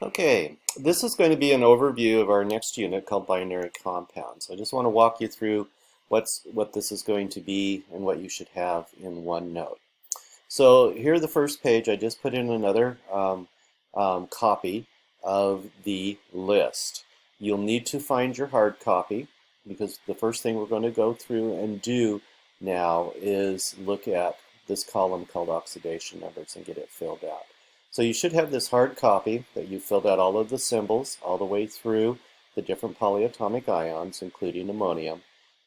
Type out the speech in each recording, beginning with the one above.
Okay, this is going to be an overview of our next unit called binary compounds. I just want to walk you through what this is going to be and what you should have in OneNote. So here the first page, I just put in another copy of the list. You'll need to find your hard copy because the first thing we're going to go through and do now is look at this column called oxidation numbers and get it filled out. So you should have this hard copy that you filled out all of the symbols all the way through the different polyatomic ions, including ammonium.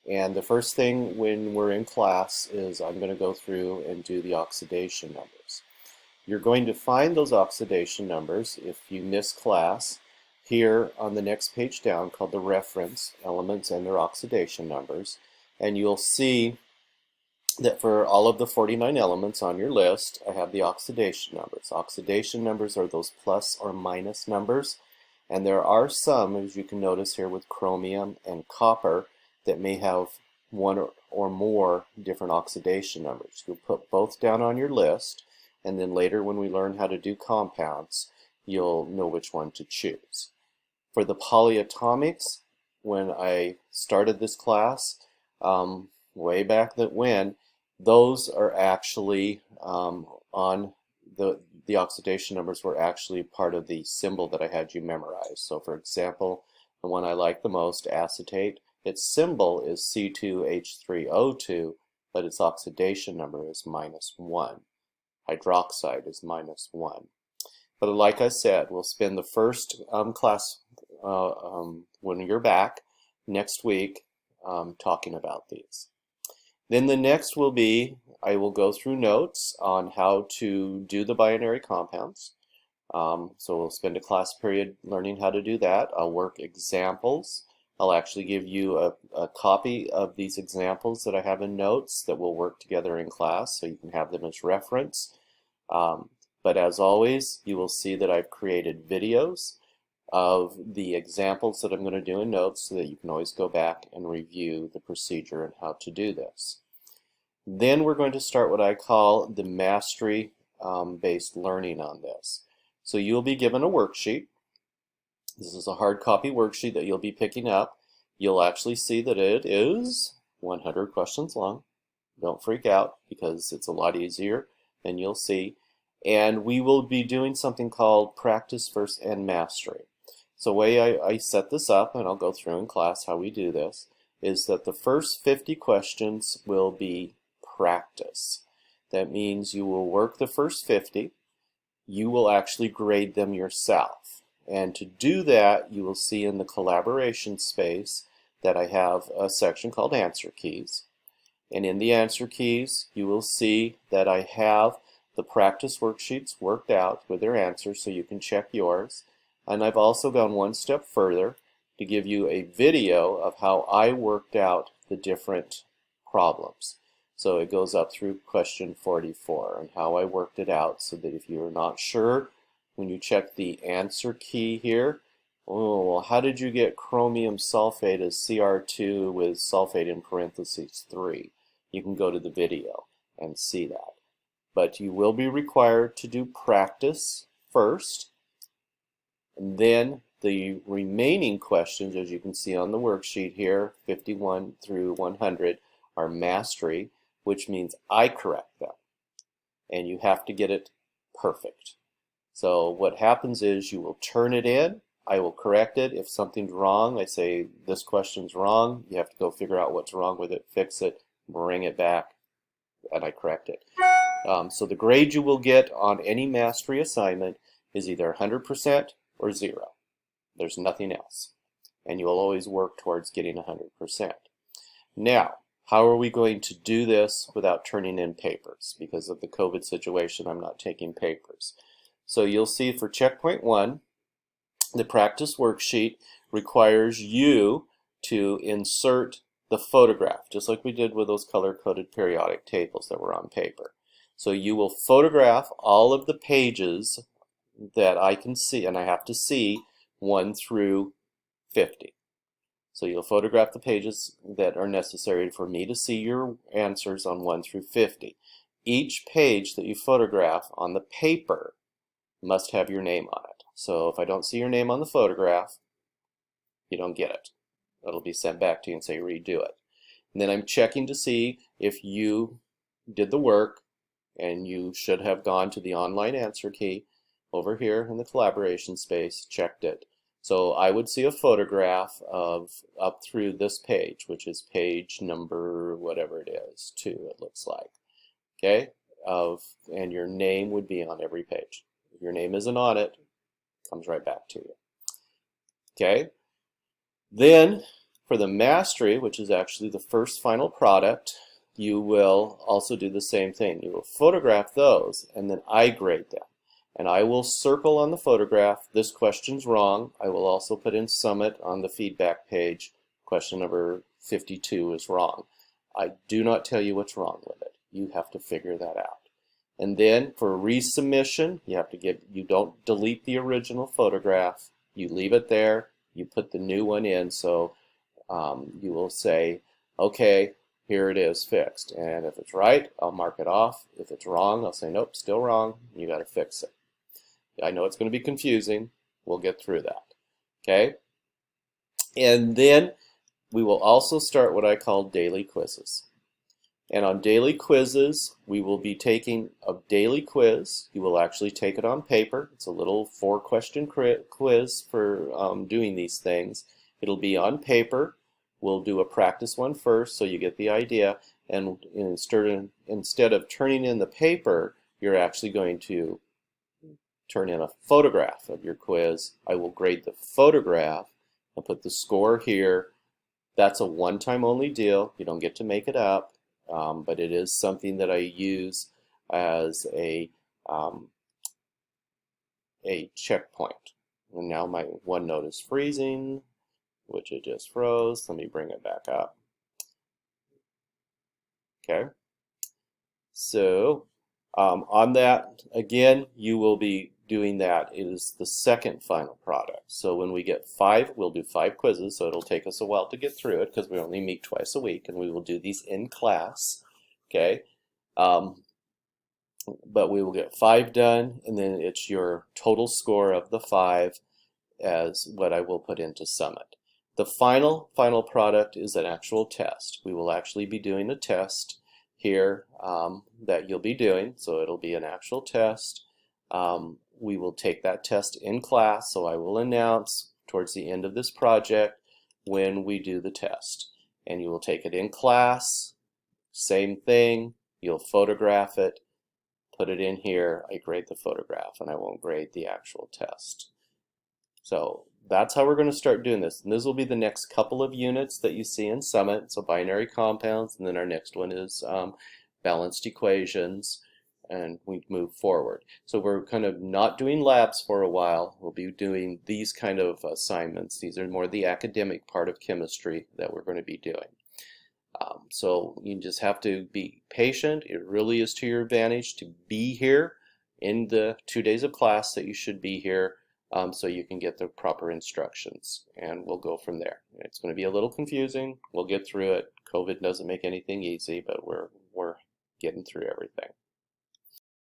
And the first thing when we're in class is I'm going to go through and do the oxidation numbers. You're going to find those oxidation numbers if you miss class here on the next page down called the reference elements and their oxidation numbers. And you'll see that for all of the 49 elements on your list, I have the oxidation numbers. Oxidation numbers are those plus or minus numbers. And there are some, as you can notice here with chromium and copper, that may have one or more different oxidation numbers. You'll put both down on your list, and then later when we learn how to do compounds, you'll know which one to choose. For the polyatomics, when I started this class, way back when, those are actually on the oxidation numbers were actually part of the symbol that I had you memorize. So for example, the one I like the most, acetate, its symbol is C2H3O2, but its oxidation number is -1. Hydroxide is -1. But like I said, we'll spend the first class when you're back next week talking about these. Then the next will be, I will go through notes on how to do the binary compounds. So we'll spend a class period learning how to do that. I'll work examples. I'll actually give you a copy of these examples that I have in notes that will work together in class so you can have them as reference. But as always, you will see that I've created videos of the examples that I'm going to do in notes so that you can always go back and review the procedure and how to do this. Then we're going to start what I call the mastery based learning on this. So you'll be given a worksheet. This is a hard copy worksheet that you'll be picking up. You'll actually see that it is 100 questions long. Don't freak out because it's a lot easier than you'll see. And we will be doing something called practice first and mastery. So the way I set this up, and I'll go through in class how we do this, is that the first 50 questions will be practice. That means you will work the first 50. You will actually grade them yourself. And to do that, you will see in the collaboration space that I have a section called answer keys. And in the answer keys, you will see that I have the practice worksheets worked out with their answers so you can check yours. And I've also gone one step further to give you a video of how I worked out the different problems. So it goes up through question 44 and how I worked it out so that if you're not sure, when you check the answer key here, oh, well, how did you get chromium sulfate as Cr2 with sulfate in parentheses 3? You can go to the video and see that. But you will be required to do practice first, and then the remaining questions, as you can see on the worksheet here, 51 through 100, are mastery, which means I correct them. And you have to get it perfect. So what happens is you will turn it in. I will correct it. If something's wrong, I say this question's wrong. You have to go figure out what's wrong with it, fix it, bring it back, and I correct it. So the grade you will get on any mastery assignment is either 100% or 0. There's nothing else. And you'll always work towards getting 100%. Now, how are we going to do this without turning in papers? Because of the COVID situation, I'm not taking papers. So you'll see for checkpoint 1, the practice worksheet requires you to insert the photograph, just like we did with those color-coded periodic tables that were on paper. So you will photograph all of the pages that I can see, and I have to see 1 through 50. So you'll photograph the pages that are necessary for me to see your answers on 1 through 50. Each page that you photograph on the paper must have your name on it. So if I don't see your name on the photograph, you don't get it. It'll be sent back to you and say redo it. And then I'm checking to see if you did the work, and you should have gone to the online answer key over here in the collaboration space, checked it. So I would see a photograph of up through this page, which is page number whatever it is, 2 it looks like. Okay, and your name would be on every page. If your name isn't on it, it comes right back to you. Okay, then for the mastery, which is actually the first final product, you will also do the same thing. You will photograph those, and then I grade them. And I will circle on the photograph, this question's wrong. I will also put in Summit on the feedback page, question number 52 is wrong. I do not tell you what's wrong with it. You have to figure that out. And then for resubmission, you don't delete the original photograph. You leave it there. You put the new one in. So you will say, okay, here it is fixed. And if it's right, I'll mark it off. If it's wrong, I'll say, nope, still wrong. You got to fix it. I know it's going to be confusing. We'll get through that. Okay? And then we will also start what I call daily quizzes. And on daily quizzes, we will be taking a daily quiz. You will actually take it on paper. It's a little 4-question quiz for doing these things. It'll be on paper. We'll do a practice one first so you get the idea. And instead of turning in the paper, you're actually going to turn in a photograph of your quiz. I will grade the photograph and put the score here. That's a one-time only deal. You don't get to make it up, but it is something that I use as a checkpoint. And now my OneNote is freezing, which it just froze. Let me bring it back up. Okay. So on that, again, you will be doing that. It is the second final product. So when we get 5, we'll do 5 quizzes. So it'll take us a while to get through it because we only meet twice a week, and we will do these in class. Okay. But we will get 5 done, and then it's your total score of the 5 as what I will put into Summit. The final product is an actual test. We will actually be doing a test here that you'll be doing, so it'll be an actual test. We will take that test in class, so I will announce towards the end of this project when we do the test. And you will take it in class, same thing, you'll photograph it, put it in here, I grade the photograph, and I won't grade the actual test. So that's how we're going to start doing this. And this will be the next couple of units that you see in Summit. So binary compounds, and then our next one is balanced equations, and we move forward. So we're kind of not doing labs for a while. We'll be doing these kind of assignments. These are more the academic part of chemistry that we're going to be doing. So you just have to be patient. It really is to your advantage to be here in the 2 days of class that you should be here. So you can get the proper instructions, and we'll go from there. It's going to be a little confusing. We'll get through it. COVID doesn't make anything easy, but we're getting through everything.